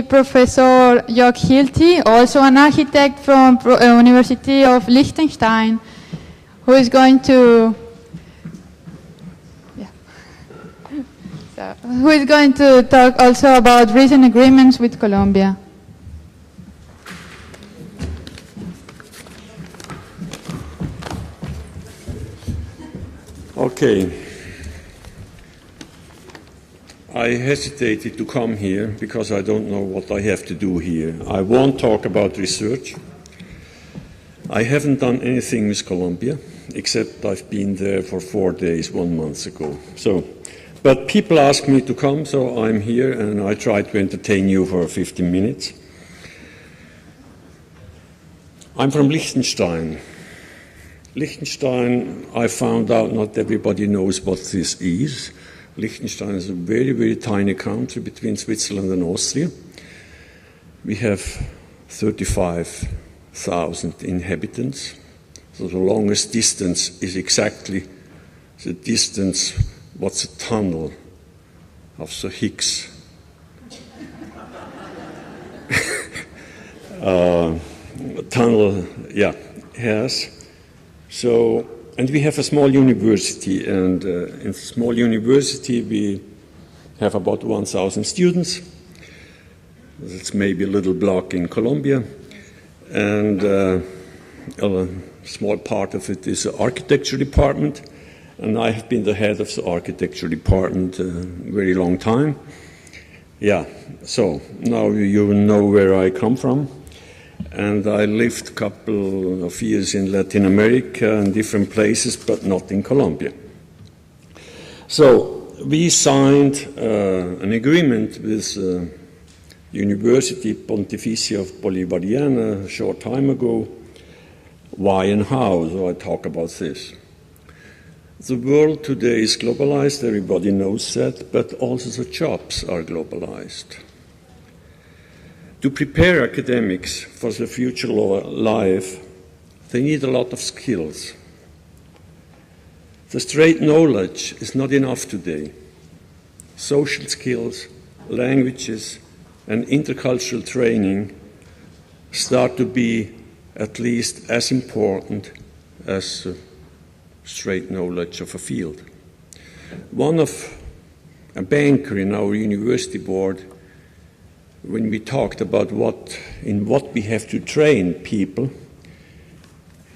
Professor Joerg HILTI, also an architect from University of Liechtenstein, who is going to talk also about recent agreements with Colombia. Okay. I hesitated to come here because I don't know what I have to do here. I won't talk about research. I haven't done anything with Colombia, except I've been there for 4 days, 1 month ago. But people ask me to come, so I'm here, and I try to entertain you for 15 minutes. I'm from Liechtenstein. Liechtenstein, I found out not everybody knows what this is. Liechtenstein is a very, very tiny country between Switzerland and Austria. We have 35,000 inhabitants. So the longest distance is exactly the distance what's a tunnel of the Higgs tunnel, has. So, and we have a small university, and in a small university we have about 1,000 students. That's maybe a little block in Colombia, and a small part of it is the architecture department, and I have been the head of the architecture department a very long time. So now you know where I come from. And I lived a couple of years in Latin America and different places, but not in Colombia. So we signed an agreement with University Pontificia of Bolivariana a short time ago. Why and how? So I talk about this. The world today is globalized, everybody knows that, but also the jobs are globalized. To prepare academics for the future life, they need a lot of skills. The straight knowledge is not enough today. Social skills, languages, and intercultural training start to be at least as important as the straight knowledge of a field. A banker in our university board, when we talked about what we have to train people,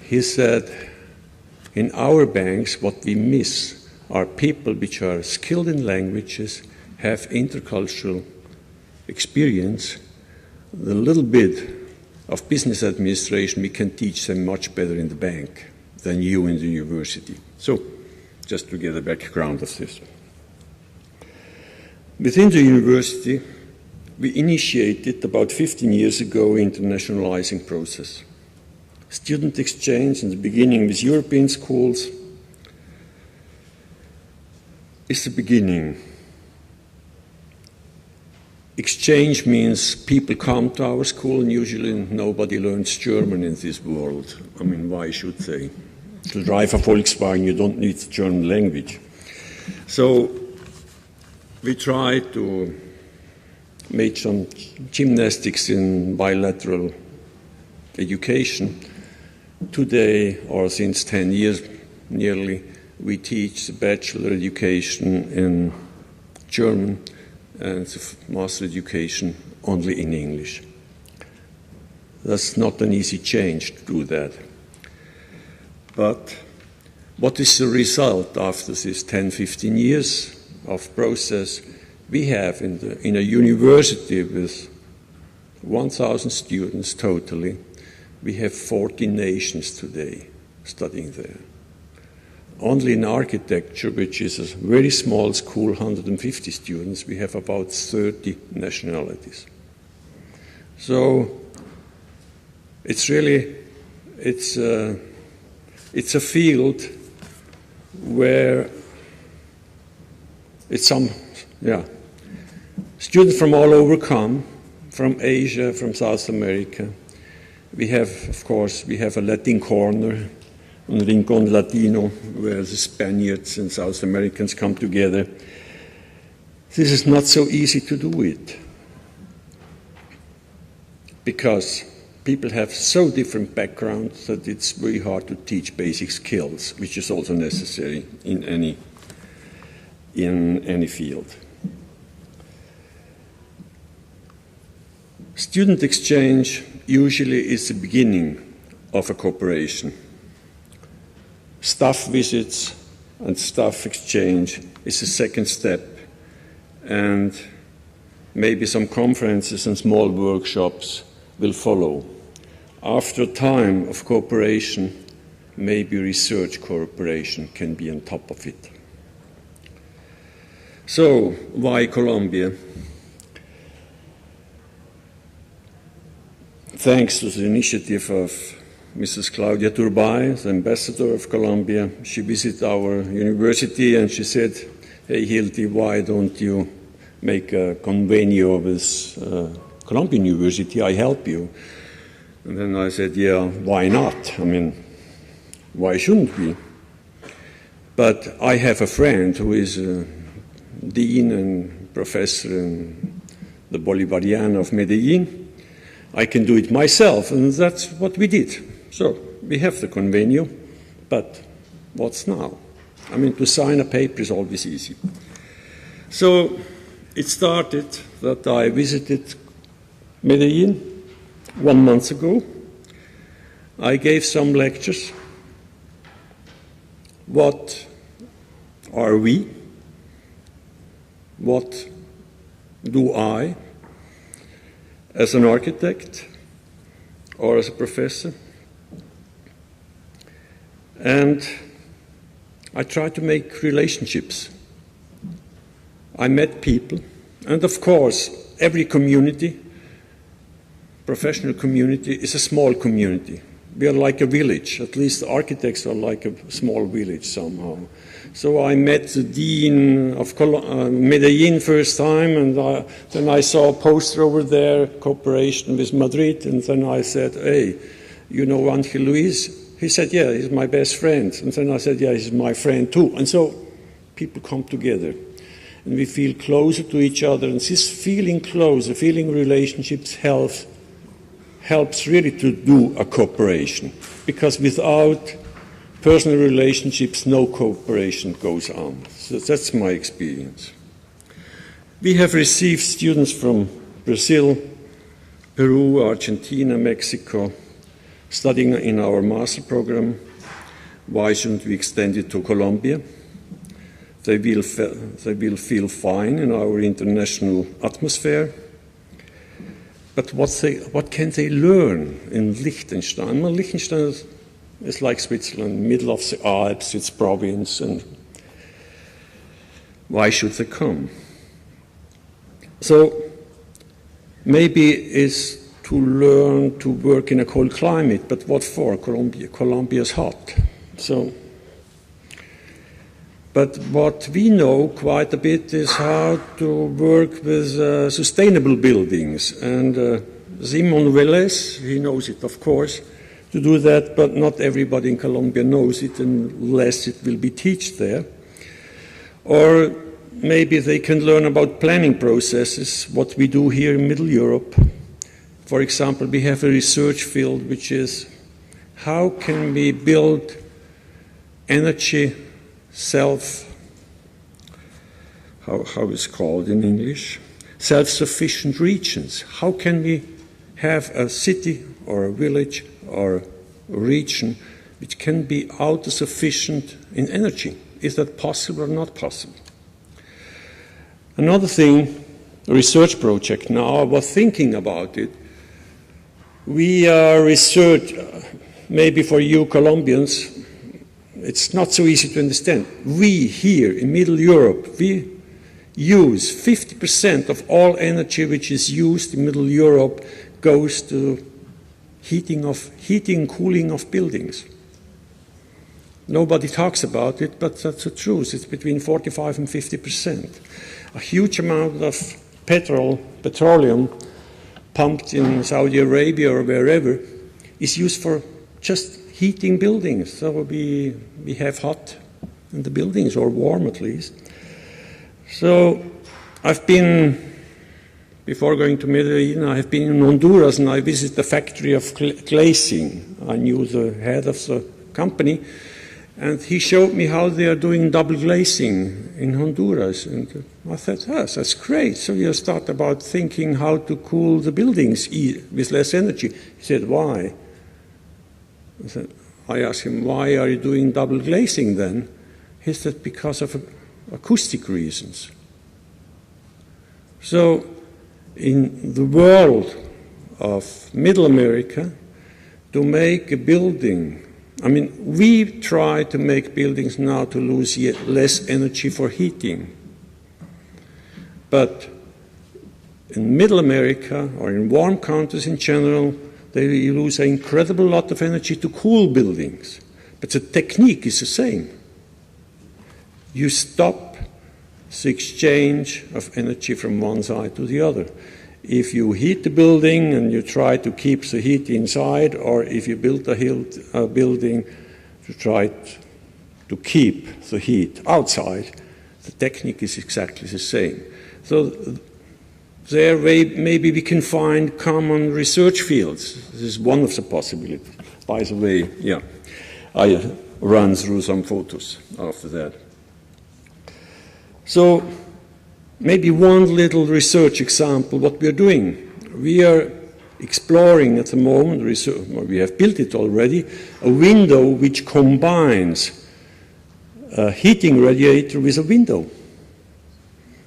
he said, in our banks, what we miss are people which are skilled in languages, have intercultural experience. The little bit of business administration, we can teach them much better in the bank than you in the university. So, just to get a background of this. Within the university, we initiated about 15 years ago internationalizing process. Student exchange in the beginning with European schools is the beginning. Exchange means people come to our school, and usually nobody learns German in this world. I mean, why should they? To drive a Volkswagen, you don't need the German language. So we try to make some gymnastics in bilateral education. Today, or since 10 years nearly, we teach the bachelor education in German and the master education only in English. That's not an easy change to do that. But what is the result after this 10, 15 years of process? We have in a university with 1,000 students totally, we have 14 nations today studying there. Only in architecture, which is a very small school, 150 students, we have about 30 nationalities. So it's really, it's a field where students from all over come, from Asia, from South America. We have, of course, a Latin corner, un Rincón Latino, where the Spaniards and South Americans come together. This is not so easy to do it. because people have so different backgrounds that it's very hard to teach basic skills, which is also necessary in any field. Student exchange usually is the beginning of a cooperation. Staff visits and staff exchange is the second step, and maybe some conferences and small workshops will follow. After a time of cooperation, maybe research cooperation can be on top of it. So, why Colombia? Thanks to the initiative of Mrs. Claudia Turbay, the ambassador of Colombia, she visited our university and she said, "Hey HILTI, why don't you make a convenio with Colombian University? I help you." And then I said, "Yeah, why not? I mean, why shouldn't we?" But I have a friend who is a dean and professor in the Bolivariana of Medellin. I can do it myself, and that's what we did. So we have the convenio, but what's now? I mean, to sign a paper is always easy. So it started that I visited Medellin 1 month ago. I gave some lectures. What are we? What do I, as an architect or as a professor? And I tried to make relationships. I met people, and of course, every community, professional community, is a small community. We are like a village, at least the architects are like a small village somehow. So I met the dean of Medellin first time, and then I saw a poster over there, cooperation with Madrid, and then I said, "Hey, you know Angel Luis?" He said, "Yeah, he's my best friend." And then I said, "Yeah, he's my friend too." And so people come together, and we feel closer to each other, and this feeling closer, feeling relationships helps really to do a cooperation, because without personal relationships, no cooperation goes on. So that's my experience. We have received students from Brazil, Peru, Argentina, Mexico, studying in our master program. Why shouldn't we extend it to Colombia? They will feel fine in our international atmosphere. But what can they learn in Liechtenstein? Well, Liechtenstein is like Switzerland, middle of the Alps, it's province, and why should they come? So maybe it's to learn to work in a cold climate, but what for? Colombia is hot. So, but what we know quite a bit is how to work with sustainable buildings. And Simon Velez, he knows it, of course, to do that, but not everybody in Colombia knows it unless it will be taught there. Or maybe they can learn about planning processes, what we do here in Middle Europe. For example, we have a research field which is how can we build energy how is it called in English? Self-sufficient regions. How can we have a city or a village or a region which can be autosufficient in energy? Is that possible or not possible? Another thing, a research project now, I was thinking about it. We are research, maybe for you Colombians, it's not so easy to understand. We here in Middle Europe, we use 50% of all energy which is used in Middle Europe goes to heating and cooling of buildings. Nobody talks about it, but that's the truth. It's between 45 and 50%. A huge amount of petroleum pumped in Saudi Arabia or wherever is used for just heating buildings. So we have hot in the buildings, or warm at least. So I've been before going to Medellin, I have been in Honduras and I visited the factory of glazing. I knew the head of the company, and he showed me how they are doing double glazing in Honduras. And I thought, yes, that's great. So you start about thinking how to cool the buildings with less energy. He said, why? I asked him, why are you doing double glazing then? He said, because of acoustic reasons. So in the world of Middle America, to make a building, I mean, we try to make buildings now to lose yet less energy for heating. But in Middle America, or in warm countries in general, they lose an incredible lot of energy to cool buildings. But the technique is the same. You stop the exchange of energy from one side to the other. If you heat the building and you try to keep the heat inside, or if you build a building to try to keep the heat outside, the technique is exactly the same. So there maybe we can find common research fields. This is one of the possibilities. By the way, yeah, I ran through some photos after that. So maybe one little research example, what we are doing. We are exploring at the moment, we have built it already, a window which combines a heating radiator with a window.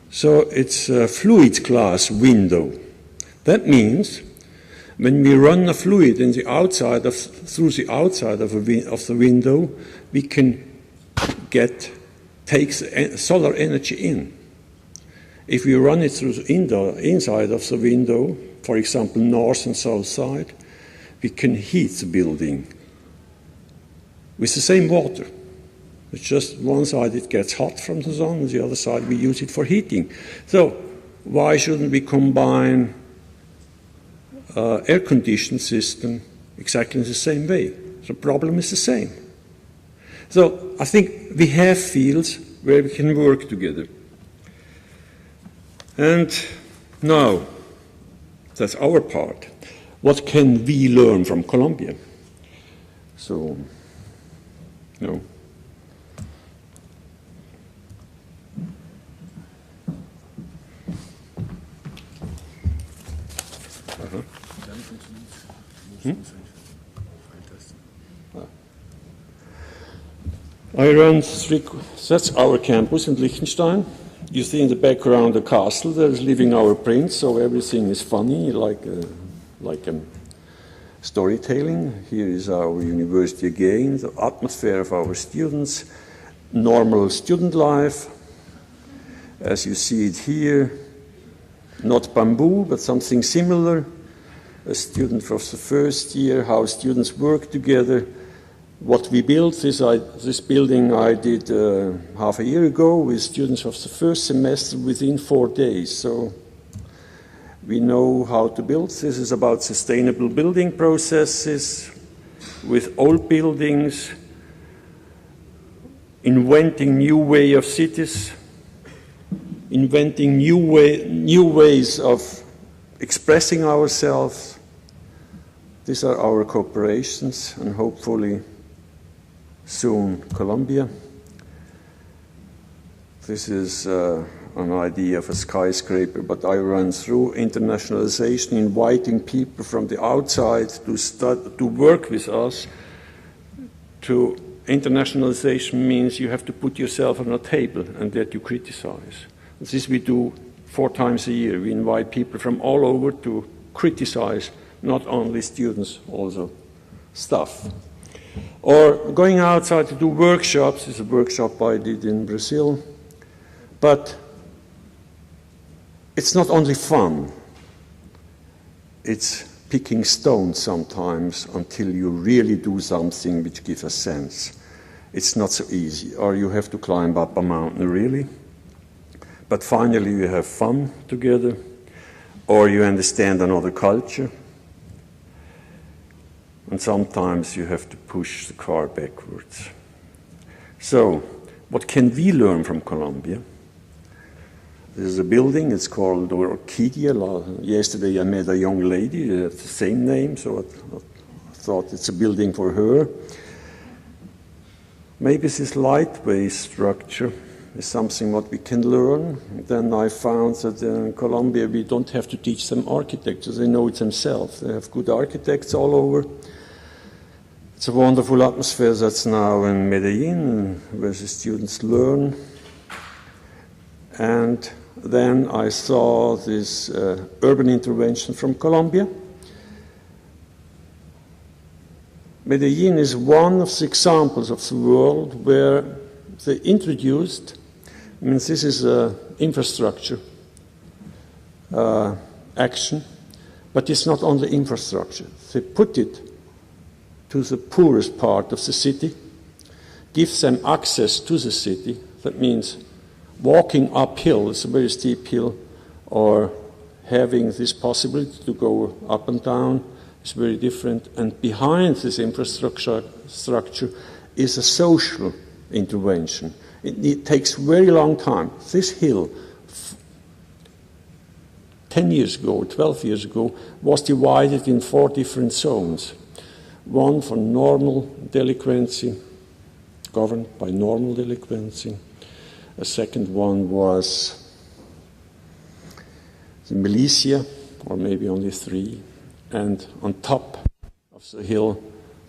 So it's a fluid class window. That means when we run a fluid in the outside through the outside of the window, we can take solar energy in. If we run it through the inside of the window, for example, north and south side, we can heat the building with the same water. It's just one side it gets hot from the sun, and the other side we use it for heating. So why shouldn't we combine air-conditioned system exactly in the same way? The problem is the same. So I think we have fields where we can work together. And now, that's our part. What can we learn from Colombia? So, no. I run that's our campus in Liechtenstein. You see in the background a castle. There is living our prince, so everything is funny, like storytelling. Here is our university again, the atmosphere of our students, normal student life. As you see it here, not bamboo, but something similar. A student from the first year, how students work together. What we built, this building I did half a year ago with students of the first semester within 4 days. So we know how to build. This is about sustainable building processes with old buildings, inventing new way of cities, inventing new ways of expressing ourselves. These are our cooperations, and hopefully soon Colombia. This is an idea of a skyscraper, but I run through internationalization, inviting people from the outside to work with us. Internationalization means you have to put yourself on a table and that you criticize. This we do 4 times a year. We invite people from all over to criticize, not only students, also staff. Or going outside to do workshops. It's a workshop I did in Brazil. But it's not only fun. It's picking stones sometimes until you really do something which gives a sense. It's not so easy. Or you have to climb up a mountain, really. But finally you have fun together. Or you understand another culture. And sometimes you have to push the car backwards. So, what can we learn from Colombia? This is a building, it's called Orchidia. Yesterday I met a young lady that has the same name, so I thought it's a building for her. Maybe this lightweight structure is something what we can learn. Then I found that in Colombia we don't have to teach them architecture, they know it themselves. They have good architects all over. It's a wonderful atmosphere that's now in Medellin, where the students learn. And then I saw this urban intervention from Colombia. Medellin is one of the examples of the world where they introduced, I mean, this is an infrastructure action, but it's not only infrastructure. They put it to the poorest part of the city, gives them access to the city. That means walking uphill, it's a very steep hill, or having this possibility to go up and down is very different. And behind this infrastructure is a social intervention. It takes very long time. This hill, 10 years ago, 12 years ago, was divided in 4 different zones. One for normal delinquency, governed by normal delinquency. A second one was the militia, or maybe only 3. And on top of the hill,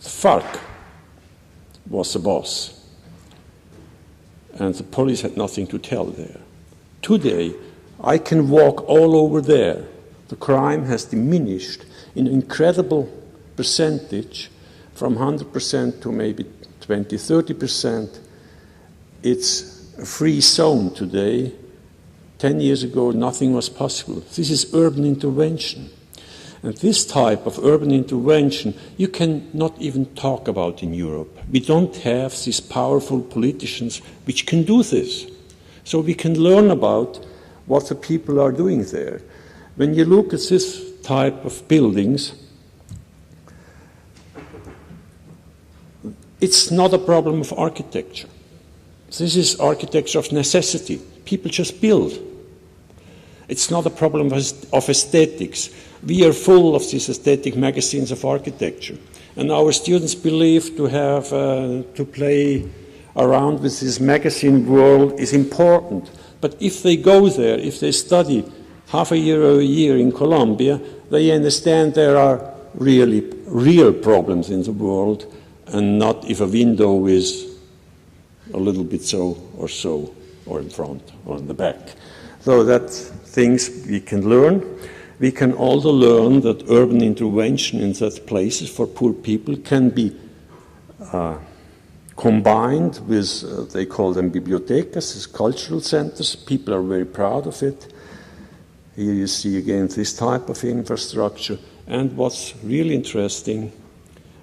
the FARC was the boss. And the police had nothing to tell there. Today, I can walk all over there. The crime has diminished in an incredible percentage, from 100% to maybe 20, 30%. It's a free zone today. 10 years ago, nothing was possible. This is urban intervention. And this type of urban intervention, you can not even talk about in Europe. We don't have these powerful politicians which can do this. So we can learn about what the people are doing there. When you look at this type of buildings, it's not a problem of architecture. This is architecture of necessity. People just build. It's not a problem of aesthetics. We are full of these aesthetic magazines of architecture. And our students believe to have to play around with this magazine world is important. But if they go there, if they study half a year or a year in Colombia, they understand there are really real problems in the world, and not if a window is a little bit so, or in front, or in the back. So that's things we can learn. We can also learn that urban intervention in such places for poor people can be combined with, they call them bibliotecas, as cultural centers. People are very proud of it. Here you see again this type of infrastructure. And what's really interesting,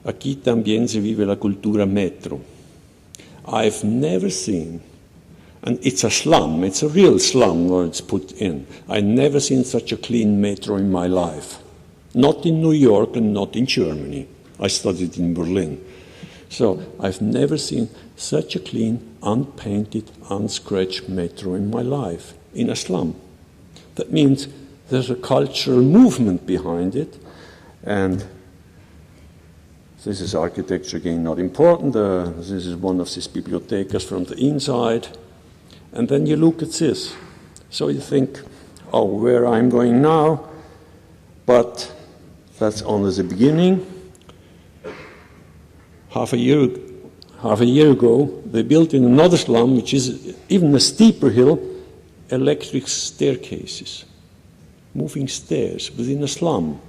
aquí también se vive la cultura metro. I've never seen, and it's a slum, it's a real slum where it's put in. I've never seen such a clean metro in my life. Not in New York and not in Germany. I studied in Berlin. So I've never seen such a clean, unpainted, unscratched metro in my life, in a slum. That means there's a cultural movement behind it, and this is architecture, again, not important. This is one of these bibliotecas from the inside. And then you look at this. So you think, oh, where I'm going now? But that's only the beginning. Half a year ago, they built in another slum, which is even a steeper hill, electric staircases, moving stairs within a slum.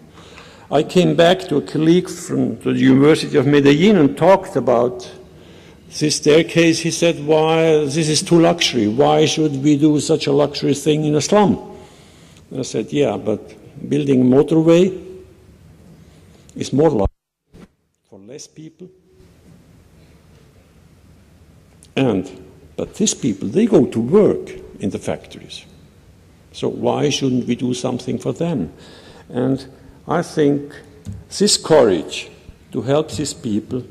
I came back to a colleague from the University of Medellin and talked about this staircase. He said, why, this is too luxury. Why should we do such a luxury thing in a slum? And I said, yeah, but building a motorway is more luxury for less people. But these people, they go to work in the factories. So why shouldn't we do something for them? And I think this courage to help these people,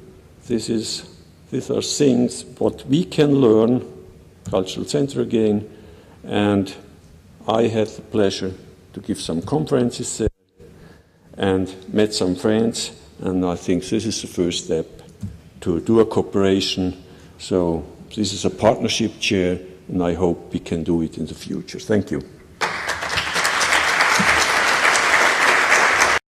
these are things what we can learn, cultural center again, and I had the pleasure to give some conferences there and met some friends, and I think this is the first step to do a cooperation. So this is a partnership chair, and I hope we can do it in the future. Thank you.